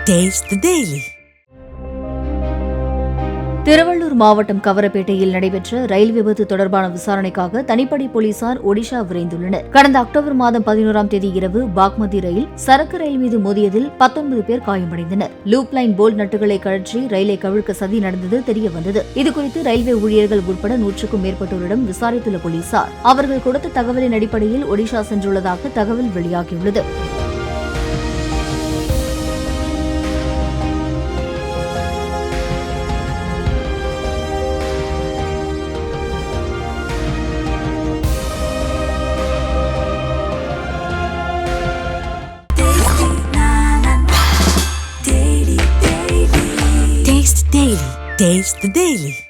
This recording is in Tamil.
Taste the Daily. திருவள்ளூர் மாவட்டம் கவரப்பேட்டையில் நடைபெற்ற ரயில் விபத்து தொடர்பான விசாரணைக்காக தனிப்படை போலீசார் ஒடிஷா விரைந்துள்ளனர். கடந்த அக்டோபர் மாதம் 11ஆம் தேதி இரவு பாக்மதி ரயில் சரக்கு ரயில் மீது மோதியதில் 19 பேர் காயமடைந்தனர். லூப் லைன் போல்ட் நட்டுகளை கழற்றி ரயிலை கவிழ்க்க சதி நடந்தது தெரியவந்தது. இதுகுறித்து ரயில்வே ஊழியர்கள் உட்பட 100க்கும் மேற்பட்டோரிடம் விசாரித்துள்ள போலீசார் அவர்கள் கொடுத்த தகவலின் அடிப்படையில் ஒடிஷா சென்றுள்ளதாக தகவல் வெளியாகியுள்ளது. Taste the Daily.